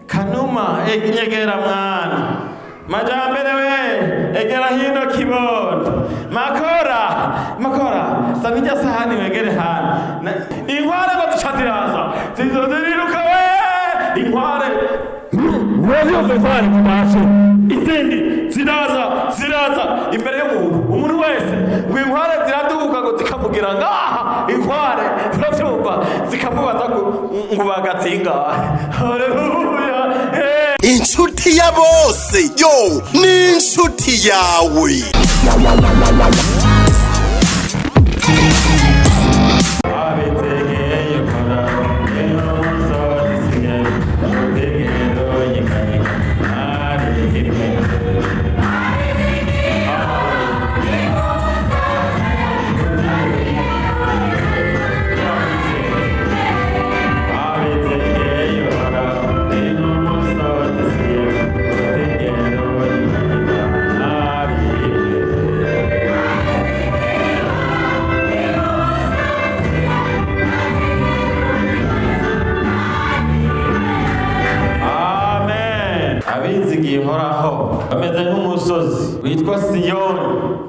Kanuma nyegera mwana Majambere we egera hino kibondo makora sanija sahani wegere hano inkware ngo ducatiraza zizoziriruka we inkware wozi inkware kumashe izindi ziraza imbere y'umuntu wese ngo inkware ziraduka ngo zikamugira ngaha inkware uravyumva zikamubaza ngo bagatsinga haleluya inshuti ya bose yo ni inshuti yawe Horaho bameze nk'umusozi witwa Siyoni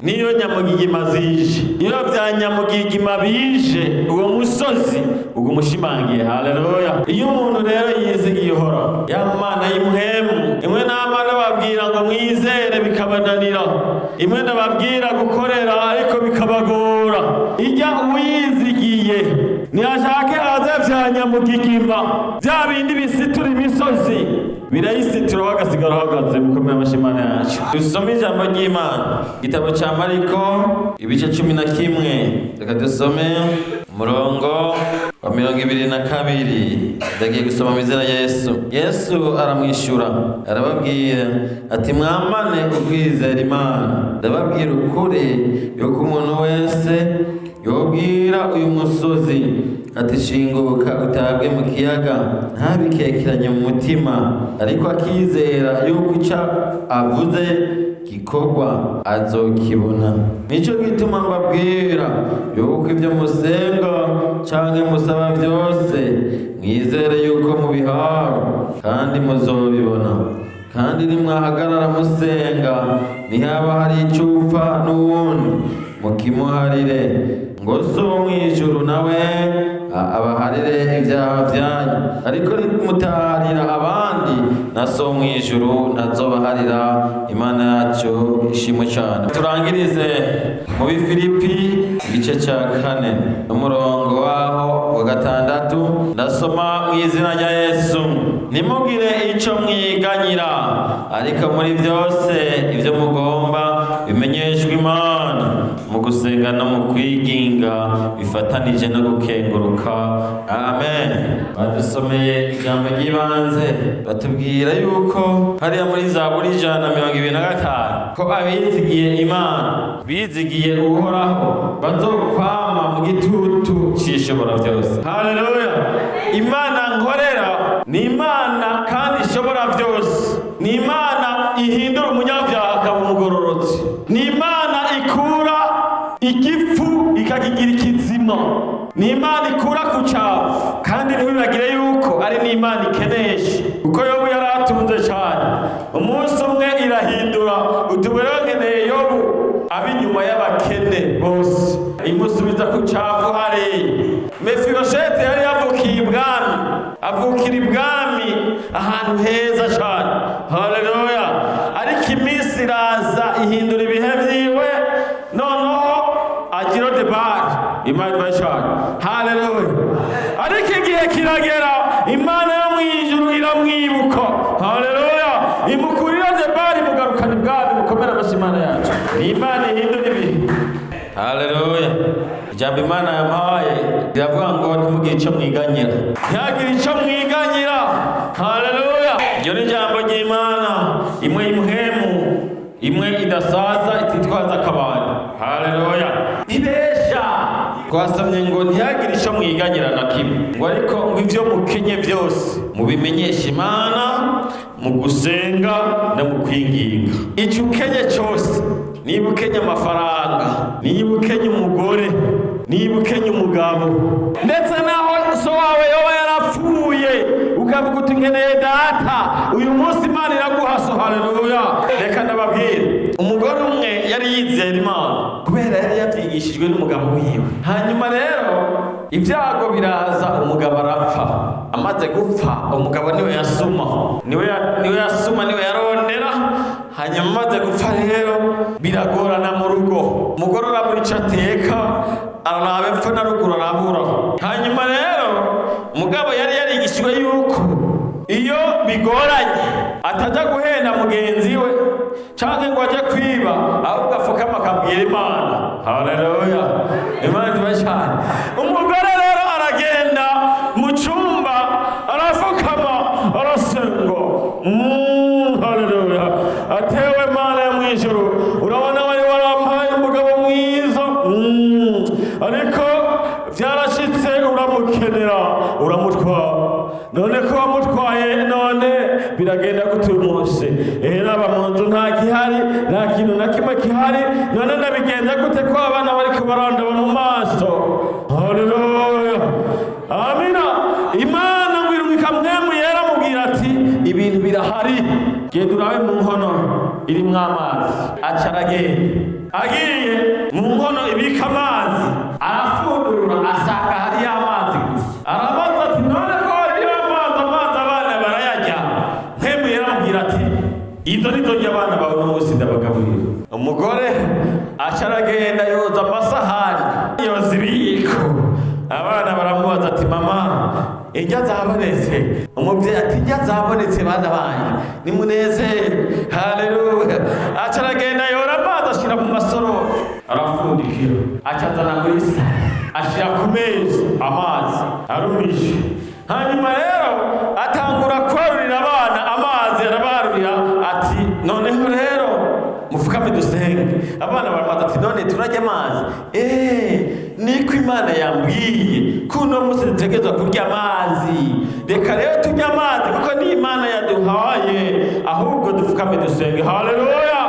niyo nyamugigima zije niyo bya nyamugigima bije uwo musozi ugumushimangiye haleluya iyo umuntu rero yizigiye Horaho ya mana y'imhemu imwe n'amana babwira ngo mwizere bikabananira imwe nababwira gukorera ariko bikabagora ijya uyizigiye niyashake haze vya nyamugigima bya bindi bisitura imisozi birayisitura bagasigara hagaze mukomeye amashimana yacu dusome ijambo ry'Imana igitabo ca Mariko ibice 11 reka dusome umurongo wa 22 ndagiye gusoma mu izina rya Yesu aramwishura arababwira ati mwamane ukwizera Imana ndababwira ukuri yuko umuntu wese yobwira uyu musozi ati shinguka utabwe mu kiyaga ntabikekeranye mu mutima ariko akizera yuko icyo avuze gikorwa azokibona nicyo gituma mbabwira yuko ibyo musenga cyangwa musaba byose mwizere yuko mubihawe kandi muzobibona kandi nimwahagarara musenga ntihaba hari icyupfa n'uwundi mukimuharire ngo so mw'ijuru nawe abaharire ibyaha byanyu ariko nimutaharira abandi na so mw'ijuru ntazobaharira Imana yacu ishimwe cyane turangirize mu Bifilipi igice cya 4 umurongo waho wa 6 ndasoma mu izina rya Yesu nimugire icyo mwiganyira ariko muri byose ibyo mugomba bimenyeshwe Imana mu gusenga no mu kwiginga bifatanije no gukenguruka amen badusomeye ijambo ry'ibanze batubwira yuko hariya muri Zaburi 125 ko abizigiye Imana bizigiye Uhoraho bazokwama mu gitutu cy'ishobora byose haleluya Imana nkorera ni Imana kandi ishobora byose ni Imana ihindura umunyabyaha akaba umugororotsi ni Imana ikura igifu ikakigira ikizima ni Imana ikura ku cyavu kandi ntibibagire yuko ari n'Imana ikenesha kuko Yobu yari atunze cyane umunsi umwe irahindura utubwira nkeneye Yobu ab'inyuma y'abakene bose imusubiza ku cyavu hariya Mefibosheti yari yavukiye ibwami avukira ibwami ahantu heza cyane haleluya ariko iminsi iraza ihindura ibihe byiwe noneho agira debari Imana ibashaka haleluya ariko igihe kiragera Imana yo mw'ijuru iramwibuka haleluya imukurira debari mugarukana ibwami mukomera amashimana yacu ni Imana ihindura ibihe haleluya ijambo Imana yampaye riravuga ngo ntimugire icyo mwiganyira ntihagire icyo mwiganyira haleluya iryo ni ijambo ry'Imana imwe y'umuhemu imwe idasaza ititwaza akabando haleluya ibesha twasomye ngo ntihagire icyo mwiganyira na kimwe ngo ariko ngo ibyo mukenye byose mubimenyeshe Imana mu gusenga no mu kwinginga icyo ukenye cyose niba ukenye amafaranga niba ukenye umugore niba ukenye umugabo ndetse naho so wawe yoba yarapfuye ukavuga uti nkeneye data, uyu munsi Imana iraguhaso. Haleluya. Reka ndababwire, umugore umwe yari yizera Imana kubera yari yabyigishijwe n'umugabo wiwe. Hanyuma rero ibyago biraza, umugabo arapfa. Amaze gupfa, umugabo niwe yasuma, niwe yarondera. Hanyuma amaze gupfa rero biragorana mu rugo, umugore arabura icyo ateka, araraba epfo na ruguru arabura. Hanyuma rero umugabo yari yarigishijwe yuko iyo bigoranye atajya guhenda mugenzi we cyangwa ngo ajye kwiba, ahubwo apfukama akabwira Imana. Haleluya. Imana iba cyane. Umugore rero aragenda mu cyumba, arapfukama, arasenga. Haleluya. Atewe Mana yo mu ijuru, urabona wari warampaye umugabo mwiza, ariko byarashitse uramukenera, uramutwara. None ko wamutwaye, none biragenda gute uyu munsi? Naba mu nzu nta gihari, nta kintu na kimwe gihari, none nabigenza gute ko abana bari kubarandaba mu maso? Haleluya. Amina. Imana ngo irungika mpwemu yera amubwira ati ibintu birahari, genda urabe mu nkono irimwo amazi. Aca aragenda, agiye mu nkono ibika amazi, arafundurura asanga hariyo amazi gusa. Arabaza ati none ko hariyo amazi abana barayarya? Mpwemu yera amubwira ati izo nizo ndya abana bawe uno munsi ndabagaburira. Umugore aca aragenda yoza amasahani, yoza ibiyiko. Abana baramubaza ati mama, indya zabonetse? Umubyeyi ati indya zabonetse bana banyu, nimunezere. Haleluya. Aca aragenda yora amazi ashira mu masorori, arafundikira, aca azana muri saro, ashira ku meza amazi arumije. Hanyuma rero atangura kwarurira abana amazi, arabarurira ati noneho rero mufukame dusenge. Abana baramaze ati none turajya amazi? Niko Imana yambwiye ko uno munsi dutegerezwa kurya amazi. Reka rero turya amazi kuko ni Imana yaduhaye, ahubwo dufukame dusenge. Haleluya.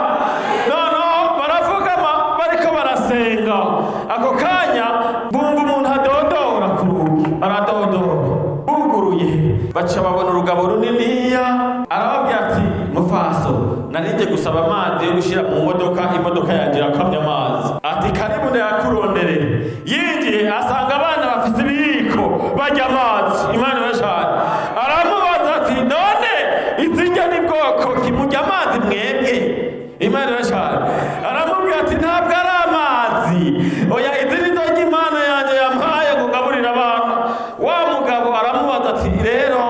Noneho barafukama bariko barasenga. Ako kanya bumva umuntu adodora ku rugi, aradodora. Buguruye baca babona urugabo runiniya, arababwira ati mufaso, narije gusaba amazi yo gushira mu modoka, imodoka yanjye irakamya amazi. Ati karibu ndayakurondere. Yinjiye asanga abana bafite ibiyiko barya amazi. Imana yashaka, aramubaza ati none izijya ni bwoko kimujya amazi mwebwe? Imana yashaka, aramubwira ati ntabwo ari amazi, oya izi nizo Imana yanjye yampaye kugaburira abana. Wa mugabo aramubaza ati rero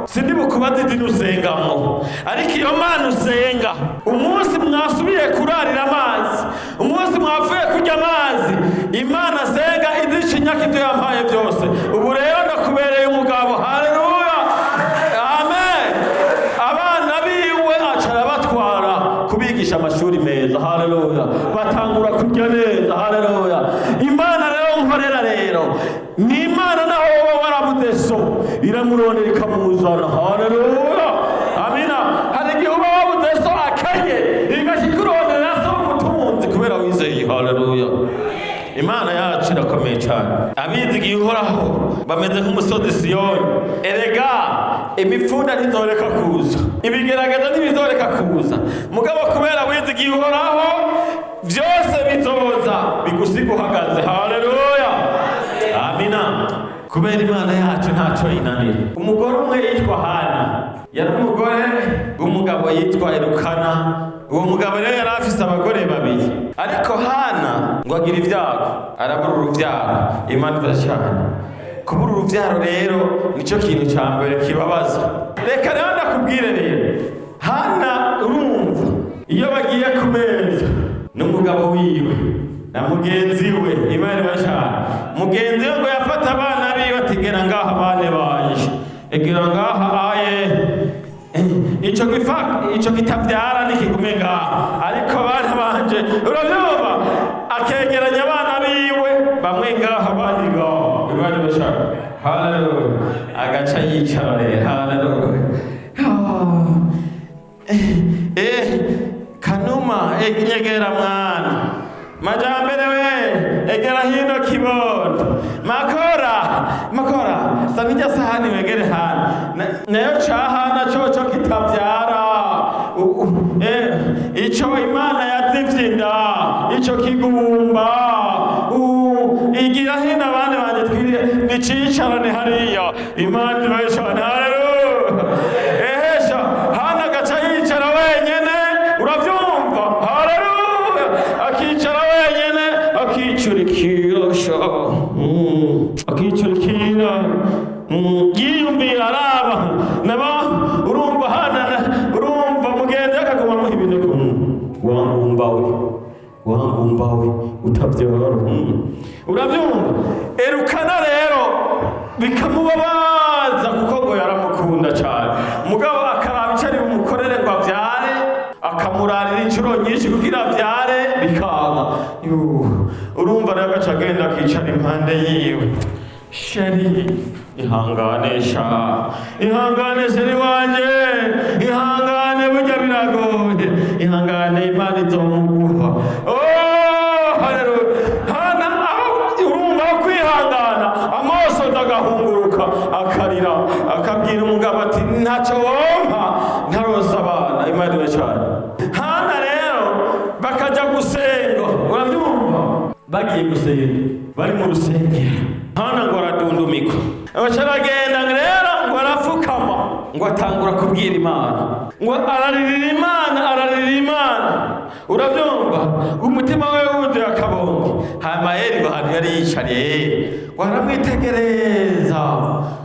sindi bukubaza idini usengamo, ariko iyo Mana usenga, umunsi mwasubiye kurarira amazi, umunsi mwavuye kurya amazi, Imana asenga idishinyaka ibyo yampaye byose. Ubu rero ndakubereye umugabo. Haleluya. Amen. Abana biwe aca arabatwara kubigisha amashuri meza. Haleluya. Batangura kurya neza. Haleluya. Imana rero nkorera rero ni Imana, naho wowe warabuze so iramurondera ikamuzana. Haleluya. Amina. Hari igihe uba wabuze so akenye, igashyikurondera so umutunzi kubera wizeye. Haleluya. Imana yacu irakomeye cyane. Abizigiye Uhoraho bameze nk'umusozi Siyoni. Erega imipfunda ntizoreka kuza, ibigeragezo ntibizoreka kuza, mugabo kubera wizigiye Uhoraho byose bizoza bigusiga uhagaze. Haleluya. Amina. Kubera Imana yacu ntacyo inanira. Umugore umwe yitwa Hana, yari umugore w'umugabo yitwa Elukana. Uwo mugabo rero yari afise abagore babiri, ariko Hana ngo agira ibyago, arabura urubyaro. Imana idashaka. Kubura urubyaro rero nicyo kintu cya mbere kibabaza. Reka rero ndakubwire rero, Hana urumva iyo bagiye ku meza n'umugabo wiwe na mugenzi we, Imana idashaka, mugenzi we ngo yafata abana biwe ati gera ngaha bane banje, egera ngaha aye ico kitavyara nikigume ngaha, ariko abana banje uravyumva, akegeranya abana biwe bamwe ngaha abandi ngaha. Imana idashaka. Haleluya. Agaca yicara rero. Haleluya. Kanuma nyegera mwana, Majambere we egera hino kibondo, makora zana irya sahani wegere hano nayo cahana coco kitavyara ico Imana yazivye inda ico kigumba igira hino abandi banje twiriye nicicarane hariya Imana ibashane haleluya ehesha hana gaca yicara wenyene uravyumva haleluya akicara wenyene akicurikira akicurikira yiyumvira araba naba urumva hana urumva mugenzi akaguma muha ibintu wangumbawe utavyara uravyumva erukana rero bikamubabaza kuko ngo yaramukunda cyane mugabo akaraba icyo ari bumukorere ngo avyare akamurarira inshuro nyinshi kugira avyare bikanga urumva rero agaca agenda akicara impande yiwe sheri ihangane sheri wanje ihangane burya biragoye ihangane Imana izomuguha hana urumva kwihangana amaso agahunguruka akarira akabwira umugabo ati ntacyo wompa ntaronse abana Imana ibashane hana rero bakaja gusenga urabyumva bagiye gusenga bari mu rusengero hana ngo aradundumika abacaragenda rero ngo arapfukama ngo atangura kubwira Imana ngo araririra Imana urabyumva umutima we wuzuye akabonge hamayeri ngo ahantu yari yicariye ngo aramwitegereza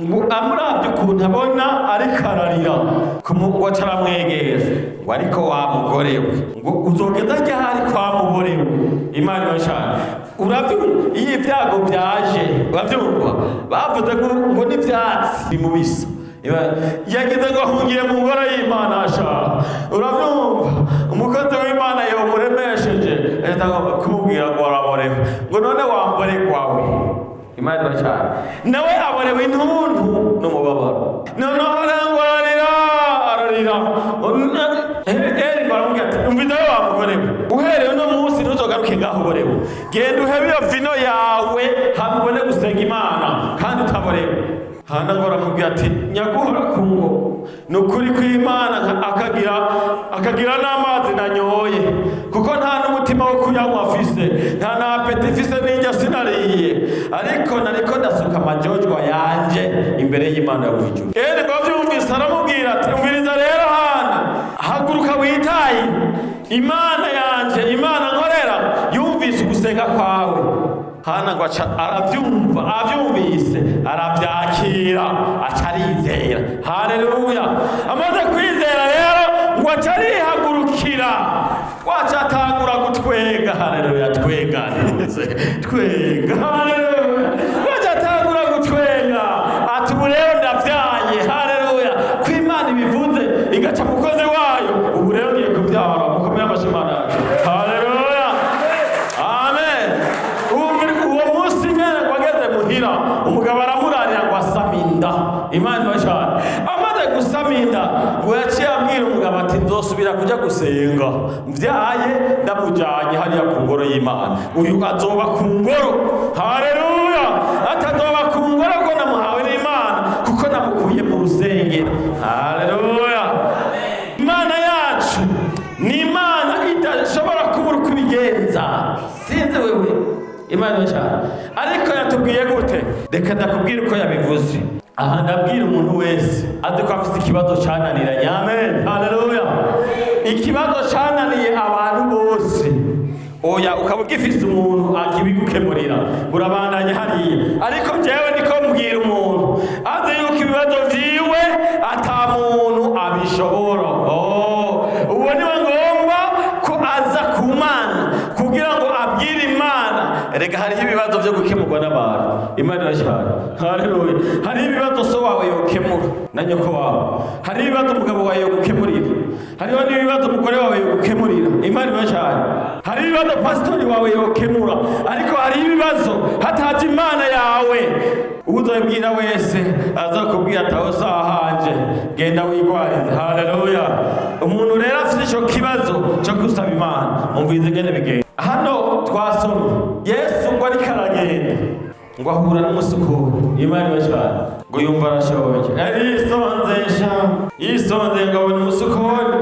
ngo amuravye ukuntu abona ariko ararira ngo acaramwegeza ngo ariko wa mugore we ngo uzogeza ryari kwa mugore we Imana ibashane urabyumva iyo ibyago byaje urabyumva bavuze ngo n'ivyatsi bimubisa yagize ngo ahungiye mu ngoro y'Imana ashaka urabyumva umukozi w'Imana yomuremesheje ahita kumubwira ngo araborewe ngo none wamboregwawe Imana ibashane nawe aborewe intuntu n'umubabaro noneho ngo ararira baramubwira ati umviza yo wamuborewe uhereye uno munsi ntuzogaruke ngaho uborewe genda uhebe iyo vino yawe hamubone gusenga Imana kandi utaborewe hana ngo aramubwira ati nyaguhora ku ngo ni ukuri kw'Imana akagira n'amazi nanyoye kuko nta n'umutima wo kuyanywa afise nta na apeti ifise n'irya sinariye ariko nariko ndasuka amajojwa yanje imbere y'Imana yo mw'ijuru ngo avyumvise aramubwira ati umviriza rero hana haguruka witaye Imana yanje Imana nkorera yumvise ugusenga kwawe hana ngo avyumvise aravyakira aca arizera haleluya amaze kwizera rero ngo aca arihagurukira waca atangura gutwenga haleluya twenga haleluya waca atangura gutwenga ati ubu rero ndavyaye haleluya ko Imana ibivuze igaca mukozi wayo ubu rero ngiye kuvyara mukomere amashyi Imana yacu haleluya amen uwo munsi nyene ngo ageze muhira umugabo aramurarira ngo asaminda Imana ibashane amaze gusaminda ngo yaciye abwira umugabo ati nzosubira kuja gusenga mvyaye ndamujanye hariya ku ngoro y'Imana uyu azoba ku ngoro haleluya atazoba ku ngoro ko namuhawe n'Imana kuko namukuye mu rusengero haleluya Imana yacu ni Imana idashobora kubura uko ibigenza sinzi wewe Imana ibashane ariko yatubwiye gute reka ndakubwira uko yabivuze aha ndabwira umuntu wese azi ko afite ikibazo cananiranye amen haleluya ikibazo cananiye abantu bose oya ukaba ugifise umuntu akibigukemurira urabandanya hariya ariko jewe niko mbwira umuntu azi yuko ibibazo vyiwe ata muntu abishobora uwo niwe ngomba ko aza ku Mana kugira ngo abwire Imana rega hariho ibibazo vyo gukemurwa n'abantu Imana irashaka haleluya hariho ibibazo so wawe yokemura na nyoko wawe hariho ibibazo umugabo wawe yogukemurira hariho n'ibibazo umugore wawe yogukemurira Imana irashaka hariho ibibazo pastori wawe yokemura ariko hariho ibibazo hataje Imana yawe uzabwira wese azakubwira ataho sahanje genda wigwarize haleluya umuntu rero afite ico kibazo cyo gusaba Imana umvize ngene bigenda hano twasomye Yesu ngo ariko aragenda ngo ahura n'umusukuru Imana ibashane ngo yumva arashonje yisonze ngo abona umusukoni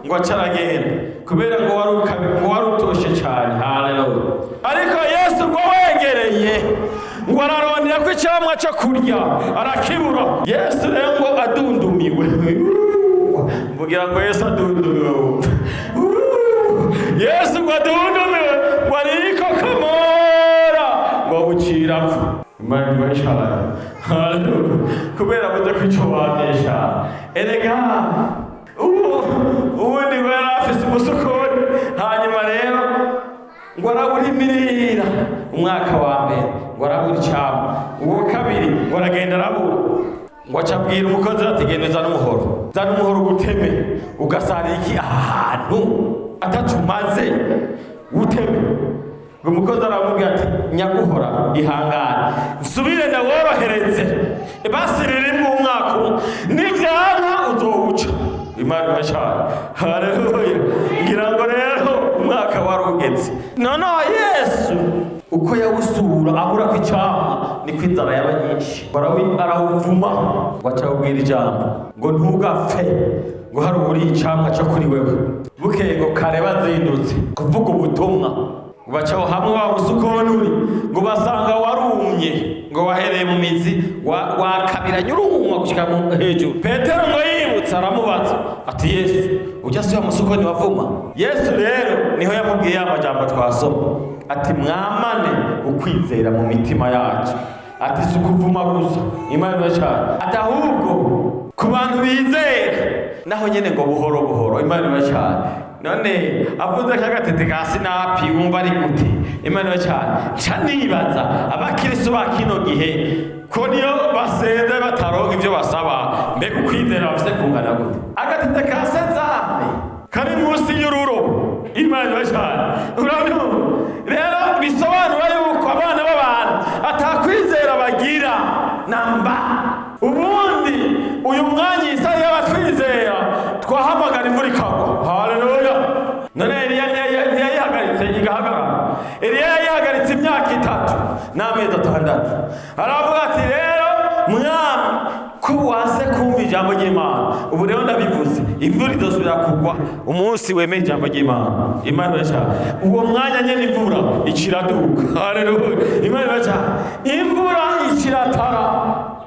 ngo acaragenda kubera ngo wari utoshe cyane. Haleluya. Ariko Yesu ngo wegereye ngo ararondera ko icyamwa cyo kurya arakibura. Yesu rero ngo adundumiwe, mvugira ngo Yesu adundumiwe, Yesu ngo adundumiwe ngo ariko kamora ngo ucirapfa. Imana ibashara. Haleluya. Kubera buze kwico wanesha. Erega ubundi ngo yari afise umusukoni, hanyuma rero ngo arawurimirira umwaka wa mbere ngo arabura icyamwa, uwa kabiri ngo aragenda arabura, ngo acabwira umukozi ati genda zana umuhoro guteme ugasara iki ahantu atacumaze uteme. ngo umukozi aramubwira ati nyaguhora ihangane nsubire ndaworohereze basi ririmo umwaka nivyanka uzowuca. Imana ibashara. Haleluya. Ngira ngo rero umwaka warugeze. Noneho Yesu uko yawusura abura ku icyamwa niko inzara yaba nyinshi, arawuvuma ngo acawubwira ijambo ngo ntugapfe, ngo hari uburi icyamwa cyo kuri wewe. Bukeye ngo kare bazindutse kuvuga ubutumwa, ngo bacaho hamwe wa musukoni uri ngo basanga warumye, ngo wahereye mu mizi wakabiranye urumwa gushika hejuru. Petero ngo yibutse aramubaza ati Yesu ujya si wa musukoni wavuma? Yesu rero niho yamubwiye amajambo twasoma ati mwamane ukwizera mu mitima yacu, ati si ukuvuma gusa. Imana ibashara. Ati ahubwo ku bantu bizera naho nyene ngo buhoro buhoro. Imana ibashara. None avuze nk'agatete ka sinapi wumva ari gute? Imana ibashara. Nca nibaza abakristo ba kino gihe ko niyo basenze bataronka ibyo basaba, mbega ukwizera bafise kungana gute? Agatete ka sezame kari munsi y'ururo. Imana ibashara. Urabona rero bisobanura yuko abana b'abantu atakwizera bagira namba. Ubundi uyu mwanya Isaya y'abatwizera twahamagara imvura ikagwa. Haleluya. None Eliya ntiyayihagaritse igahagarara. Eliya yayihagaritse imyaka 3 n'amezi 6. Aravuga ati rero mwami ko wase kumva ijambo ry'Imana, ubu rero ndabivuze imvura idosubira kugwa umunsi wemeye ijambo ry'Imana. Imana irashaka. Uwo mwanya nyene imvura iciraduka. Haleluya. Imana irashaka. Imvura iciratara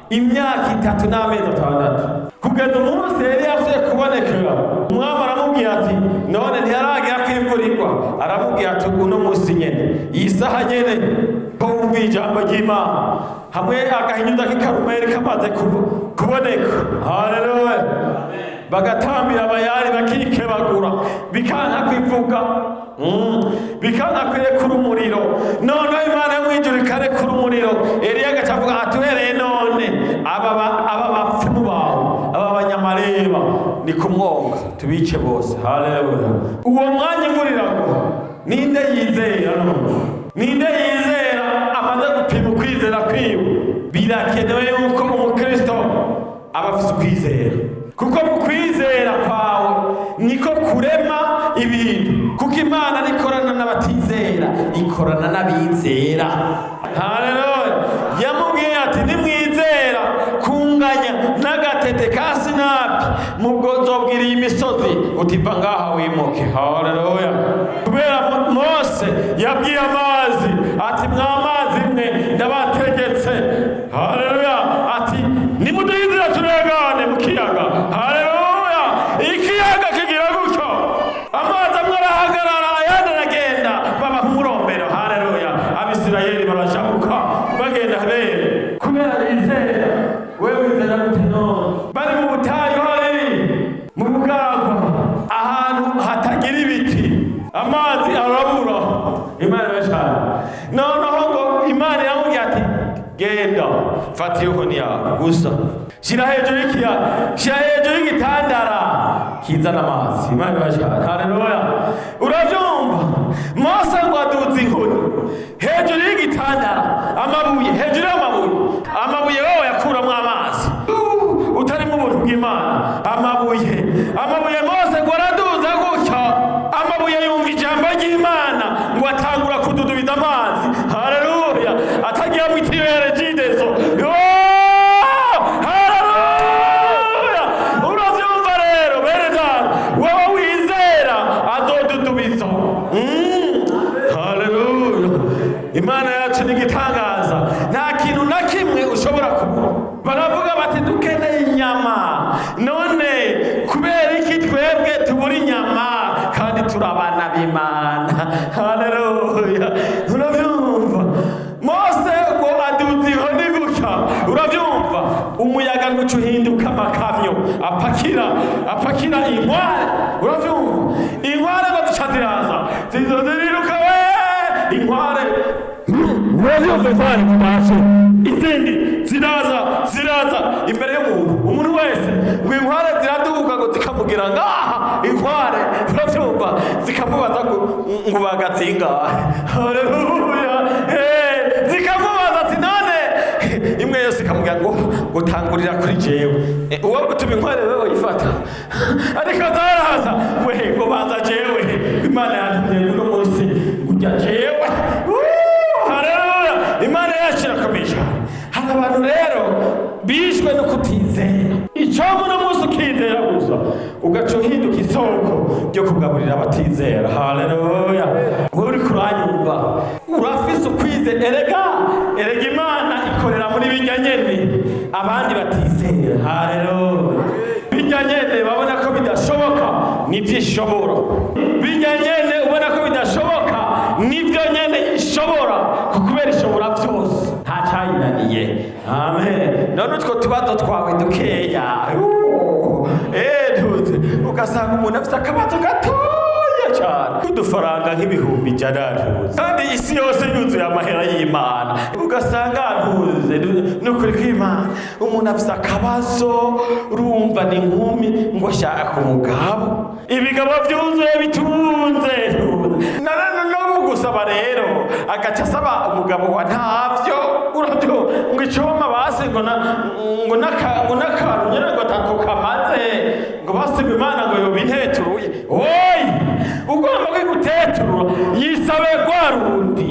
imyaka 3 n'amezi 6 kugeza umunsi yari yasuye kubonekera. Umwami aramubwira ati none ntiyaragira ko imvura igwa. Aramubwira ati uno munsi nyene iyi saha nyene ko wumva ijambo ry'Imana hamwe agahinyuza k'ikarumeri kamaze kuboneka. Haleluya. Bagatambira abayari bakikebagura bikanka kwivuga, bikanka kwirekura umuriro. None Imana yamwijura ikarekura umuriro. Eliya agacavuga ati uhereye none aba bapfumu bawe aba banyamareba ni kumwonga tubice bose. Haleluya. Uwo mwanya imvura iragwa. Ninde yizera? Ninde yizera amaze gupima ukwizera kwiwe? Birakenewe yuko umukristo aba afise ukwizera, kuko mu kwizera kwawe niko kurema ibintu, kuko Imana nikorana n'abatizera ikorana n'abizera. Haleluya. Yamubwiye ati nimwizera kunganya n'agatete ka sinapi mubwo nzobwira iyi misozi utiva ngaha wimuke. Haleluya. Kubera Mose yabwiye amazi ati mwamazi mwe ndabategetse. Haleluya. Ati nimuduhindira turegane mu kiyaga. Haleluya. Ikiyaga kigira gutyo amazi amwe arahagarara ayandi aragenda baba umurombero. Haleluya. Abisirayeli barashamuka bagenda habere kubera izera. Wewe izera gute? none bari mu butayu hari mu bugagwa ahantu hatagira ibiti amazi arabura. Imana irashaka. Noneho ngo Imana iramubwira ati genda fata iyo nkoni yawe gusa shira hejuru y'igitandara kizana amazi. Imana irashaka. Haleluya. Uravyumva? Mose ngo aduze inkoni hejuru y'igitandara, hejuru y'amabuye wowe yakuramwo amazi utarimo ubuntu bw'Imana. Amabuye Mose ngo araduza gutya, amabuye yumva ijambo ry'Imana ngo atangura kududubiza amazi. Haleluya. Atagira mu itiyo ya regidezo. Imana yacu ni igitangaza, nta kintu na kimwe ushobora kubura. Baravuga bati dukeneye inyama, none kubera iki twebwe tubura inyama kandi turi abana b'Imana? Haleluya. Urabyumva? Mose ngo aduziho ni gutya, urabyumva? Umuyaga nguca uhinduka amakamyo apakira inkware, urabyumva? Inkware ngo duca ziraza, zizo ziriruka we inkware, urabyumva? Inkware mu maso, izindi ziraza imbere y'umuntu wese, ngo inkware ziraduka ngo zikamugira ngaha inkware, urabyumva? Zikamubaza ngo bagatsingahe. Haleluya. Zikamubaza ati none imwe yose ikamubwira ngo gutangurira kuri jewe, uwo gutuma inkware wewe uyifata, ariko zaraza we ngo banza jewe, Imana yantumye uno munsi ngujya jewe. Haleluya. Imana yacu irakomeye cyane. Hari abantu rero bishwe no kutizera. Icyo uno munsi ukizera gusa ugaca uhinduka isoko ryo kugaburira abatizera. Haleluya. Wowe uri kuranyumva, urafise ukwizera. Erega Imana ikorera muri bijya nyene abandi batizera. Haleluya. Bijya nyene babona ko bidashoboka nibyo ishobora, bijya nyene ubona ko bidashoboka nibyo nyene ishobora, kubera ishobora byose, nta cyayinaniye. Amen. None utwo tubazo twawe dukeya, ugasanga umuntu afite akabazo gatoya cyane k'udufaranga nk'ibihumbi ijana, kandi isi yose yuzuye amahera y'Imana, ugasanga ntuze n'ukuri kw'Imana. Umuntu afite akabazo, urumva ni inkumi ngo ashaka umugabo, ibigabo byuzuye bitunze, no mu gusaba rero agaca asaba umugabo wa ntavyo, urabyo ngo icoma basi ngo n'akantu nyine ngo tako kamaze ngo basiga Imana ngo yobinteturuye. Oyi, ugomba kwiguteturura yisabe rwa rundi,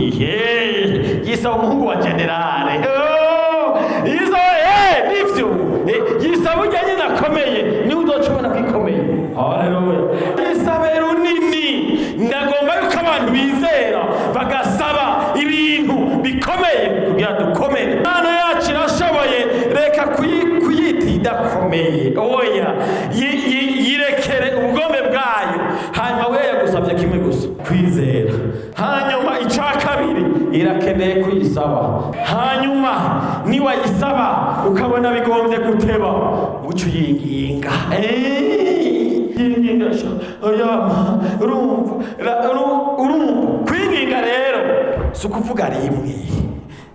yisaba umuhungu wa generale, nivyo yisaba ujya nyine akomeye, ni uzocubona kwikomeye. Haleluya. Yisabe runini. Ndagomba yuko abantu bizera bagasaba ibintu bikomeye kugira dukomere. Imana yacu irashoboye, reka kuyita idakomeye. Oya, yirekere ubugome bwayo, hanyuma we yagusabye kimwe gusa, kwizera. Hanyuma icya kabiri, irakeneye kuyisaba. Hanyuma niwayisaba ukabona bigombye guteba, uca uyinginga. Urumva kwinginga rero si ukuvuga rimwe.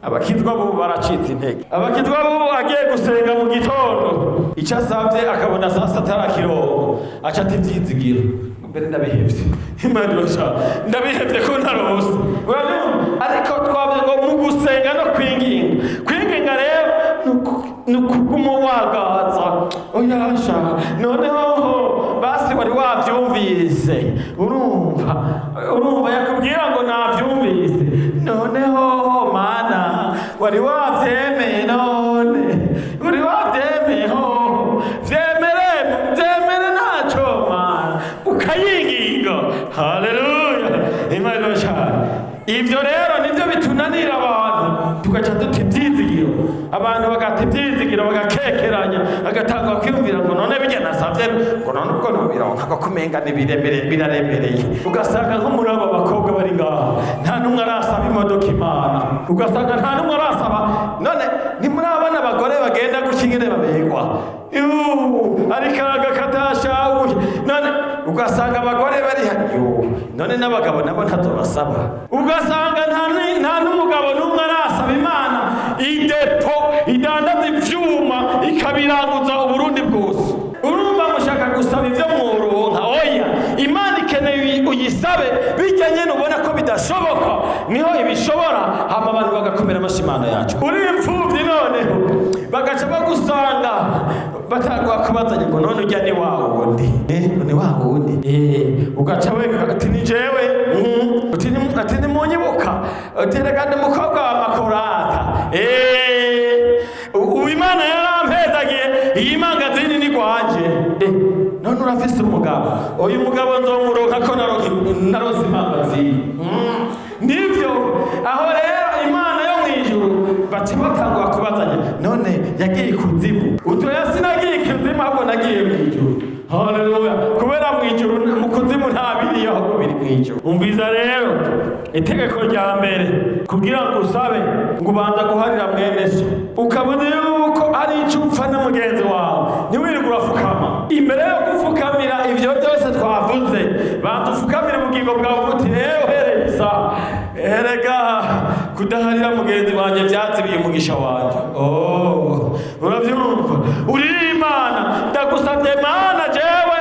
Abakizwa bo baracitse intege. Abakizwa bo agiye gusenga mu gitondo, icyo asabye akabona sasa atarakirongo, aca ati byizigiro, mbere ndabihevye, Imana irasha ndabihevye ko ntarose. Ariko twabye ngo mu gusenga no kwinginga rero nukuguma wagaza, oyasha noneho basi wari wavyumvise, urumva yakubwira ngo navyumvise, noneho Mana wari wavyemeye, none wari wavyemeye, vyemere naco Mana, ukayinginga. Haleluya. Imana irasha. Ibyo rero nibyo bitunanira abantu, tugaca duta ibyizigiro. Abantu bagata ibyizigiro, bagakekeranya, bagatanga kwiyumvira ngo none bijya nasabye ngo none ubwo nubironka ko kumenga biraremereye. Ugasanga nko muri abo bakobwa bari ngaha nta numwe arasaba imodoka Imana, ugasanga nta numwe arasaba. None ntimurabona abagore bagenda gukingire babegwa, ariko agakatashawe. None ugasanga abagore bari hano, none n'abagabo nabo ntazobasaba. Ugasanga nta n'umugabo n'umwe arasaba Imana idepo idandaza ivyuma ikabiranguza Uburundi bwose. Urumva mushaka gusaba ivyo mworonka? Oya, Imana ikeneye uyisabe bijya nyene ubona ko bidashoboka, niho ibishobora, hama abantu bagakomera amashi Imana yacu. Uri imfuvyi noneho bagaca bagusanga batangwa kubazanya ngo none ujya ni wa wundi, ni wa wundi, ugaca we ati ni jewe, ati ni munyibuka, ati reka ndi mukobwa wa makorata, ubu Imana yarampezagiye, iyi mangazini ni gwanje, none urafise umugabo, uyu mugabo nzomuronka ko naronse imangazini. nivyo aho rero Imana yo mw'ijuru baca batangura kubazanya none yagiye ikuzimu utoya sinagiye ikuzimu ahubwo nagiye mw'ijuru. Haleluya. Kubera mw'ijuru mu kuzimu nta biriyo ahubwo biri mw'ijuru. Umviza rero itegeko rya mbere kugira ngo usabe ngo ubanza guharira mwene so ukabona yuko ari icyo upfa na mugenzi wawe ntiwirirwe urafukama imbere yo gufukamira ivyo byose twavuze bandufukamira ubugingo bwawe uti hereza erega kudaharira mugenzi wanjye byazibiye umugisha wanjye. Uravyumva uri Imana ndagusabye Mana jewe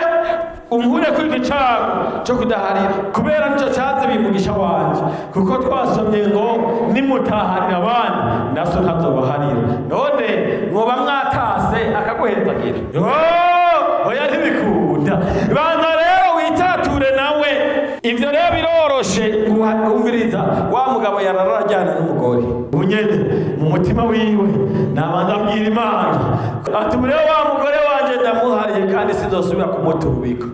umhure kw'iki cago cyo kudaharira kubera nico cyazibiye umugisha wanjye kuko twasomye ngo nimutaharira abandi naso ntazobaharira. None mwoba mwatase akaguhezagira oya ntibikunda. Banza rero witature nawe ivyo rero biroroshe umviriza wa mugabo yararajyana n'umugore ubunyene mu mutima wiwe nabanza abwira Imana ati murebe wa mugore wanje ndamuhariye kandi sizosubira kumutubika.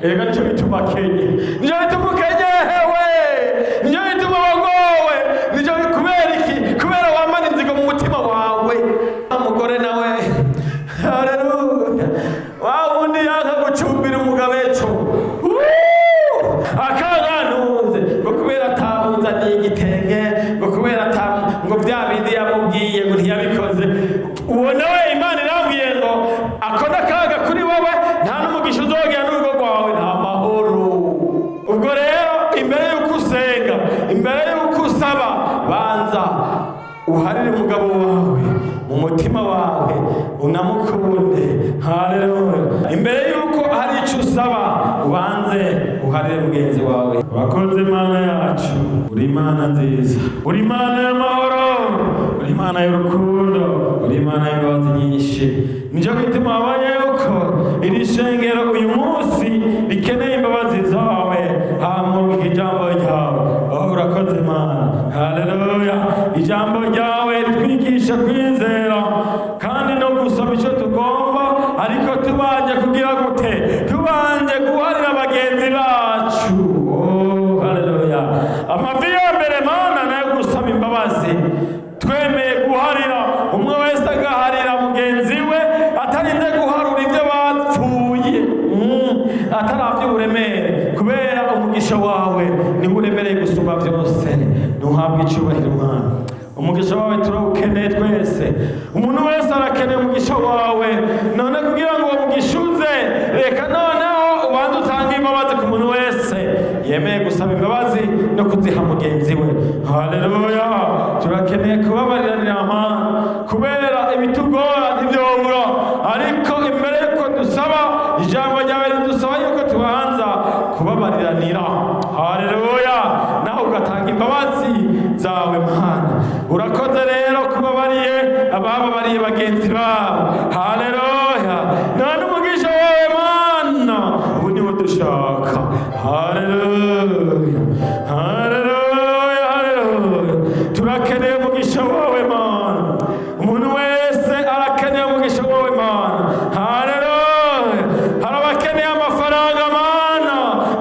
Ega nico bituma kenye nico bituma ukenyehewe nico bituma wagowe nico kubera iki kubera wamana inzigo mu mutima wawe. Umugore nawe haleluya wa wundi yanka gucumbira umugabo eco akagantuze ngo kubera atamuzaniye igitenge ngo kubera ngo bya bindi yamubwiye ngo ntiyabikoze. Uwo nawe Imana irambwiye ngo akona kaga kuri wowe nta n'umugisha uzogera n'urugo rwawe nta mahoro. Ubwo rero imbere y'uko usenga imbere y'uko usaba banza uharire umugabo wawe mu mutima wawe unamukunde. Haleluya. Imbere y'uko hari icyo usaba ubanze uharire mugenzi wawe. Wakoze Mana yacu uri Imana nziza uri Imana y'amahoro uri Imana y'urukundo uri Imana y'imbabazi nyinshi. Nico gituma wabaye yuko iri shengero uyu munsi rikeneye imbabazi zawe hamuka ijambo ryawe. Urakoze Mana. Haleluya. Ijambo ryawe ritwigisha kwizera kandi no gusaba icyo tugomba ariko tubanje kugira gute tubanje guharira bagenzi bacu. Haleluya. Amavi ya mbere Mana nayo gusaba imbabazi twemeye guharira umwe wese agaharira mugenzi we atarinze guharura ibyo bapfuye ataravye uburemere kubera umugisha wawe niwe uremereye gusumba byose. Ntuhabwe icyubahiro Mana. Umugisha wawe turawukeneye twese umuntu wese arakeneye umugisha wawe none kugira ngo umugishuze reka noneho ubanze utange imbabazi ku muntu wese yemeye gusaba imbabazi no kuziha mugenzi we. Haleluya. Turakeneye kubabariranira Mana kubera ibitugora ntibyobura ariko imbere yuko dusaba ijambo ryawe ridusaba yuko tubanza kubabariranira. Haleluya. naho ugatanga imbabazi zawe Mana. Urakoze rero kubabariye abababariye bagenzi babo. Haleluya. None umugisha wawe Mana ubu niwo dushaka. Haleluya. Haleluya. Haleluya. Turakeneye umugisha wawe Mana. Umuntu wese arakeneye umugisha wawe Mana. Haleluya. Harabakeneye amafaranga Mana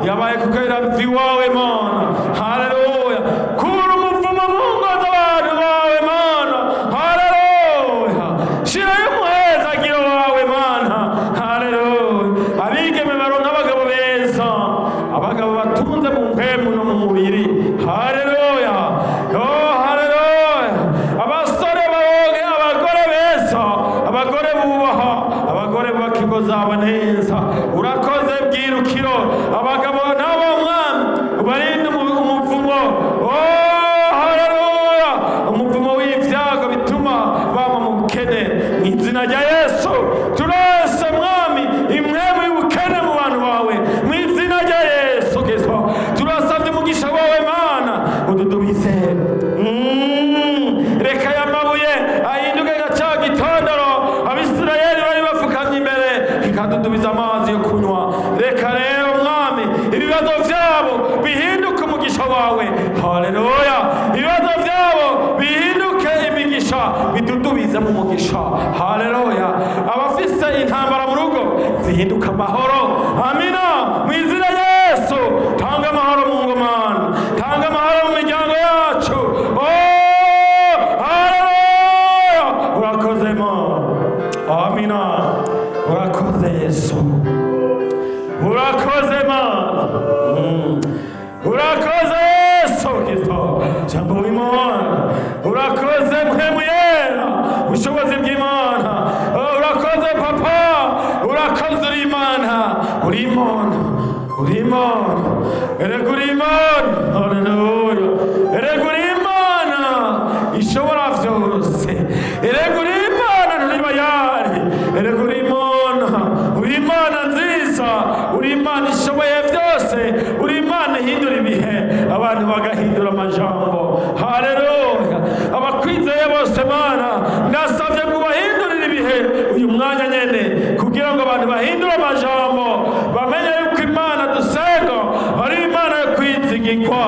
yabaye kukwera viwawe Mana. Haleluya. Kura umuvumo mu ngo z'abantu bawe Mana. Haleluya. Shirayo umuhezagiro wawe Mana. Haleluya. Abigeme baronka abagabo beza, abagabo batunze mu mpemu no mu mubiri. Haleluya. Oh, haleluya. Abasore baronke abagore beza, abagore bubaha, abagore bubaka ingo zabo neza. Urakoze bwirukiro abagabo nabo Mwami ubarinde umuvumo. Oh, haleluya. Umuvumo w'ivyago bituma bama mu bukene mu izina rya Yesu. Turese Mwami imwemu y'ubukene mu bantu bawe mu izina rya Yesu Kristo. Turasabye umugisha wawe Mana ududubize. Reka yamabuye ahinduke gaca gitondoro Abisirayeli bari bafukamye imbere kikadudubiza amazi yo kunywa. Reka rero Mwami ibibazo vyabo bihinduke umugisha wawe. Haleluya. Ibibazo vyabo bihinduke imigisha bidudubize mu mugisha. Haleluya. Abafise intambara mu rugo zihinduka amahoro. Amina. Mu izina rya Yesu tanga amahoro mu ngo Mana. Tanga amahoro urakoze Yesu, urakoze Mana, urakoze Yesu Kristo, jambo w'Imana, urakoze mpemu yera, ubushobozi bw'Imana, urakoze Papa, urakoze uri Imana, uri Imana, uri Imana, erega uri Imana, haleluya, erega uri Imana ishobora vyose, erega uri Imana nturibayari, erega uri Imana, uri Imana nziza, uri Imana ishoboye vyose, uri Imana ihindura ibihe, abantu bagahindura amajambo, haleluya, abakwizeye bose Mana ndasavye ngo bahindurire ibihe uyu mwanya nyene, kugira ngo abantu bahindure amajambo, bamenye yuko Imana dusenga ari Imana yo kwizigirwa,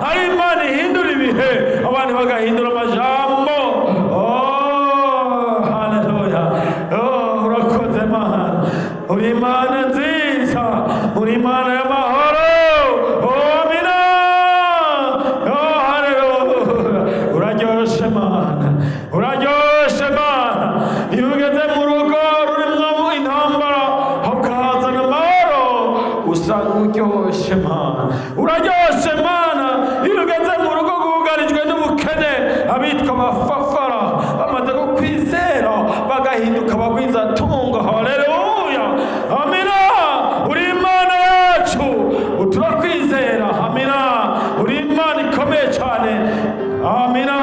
ari Imana ihindura ibihe, abantu bagahindura amajambo. Haleluya, urakoze Mana, uri Imana nziza, uri Imana y'amahoro, amina, haleluya, uraryoshe Mana, uraryoshe Mana, iyo ugeze mu rugo rurimwo intambara hakazana amahoro usanga uryoshe Mana, uraryoshe Mana, iyo ugeze mu rugo rwugarijwe n'ubukene, abitwa abafafara bamaze kukwizera bagahinduka abagwizatunga, haleluya, amina, uri Imana yacu, turakwizera, amina, uri Imana ikomeye cyane, amina,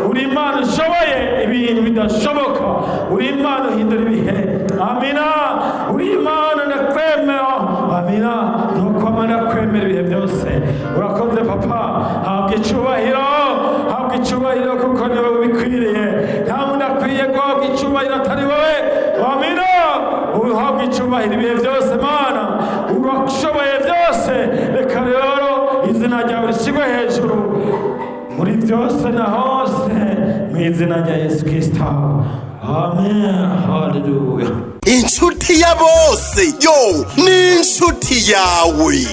uri Imana ushoboye ibintu bidashoboka, uri Imana uhindura ibihe, amina, uri Imana ndakwemera, amina, nuko ndakwemera ibihe byose, urakoze Papa, habwa icyubahiro, habwa icyubahiro kuko niwe ubikwiriye, nta muntu akwiye guhabwa icyubahiro atari wowe, amina, uhabwa icyubahiro ibihe byose Mana, urashoboye byose, reka rero izina ryawe rishyirwe hejuru muri byose na hose, mu izina rya Yesu Kristo, amen, haleluya. inshuti ya bose yo ni inshuti yawe.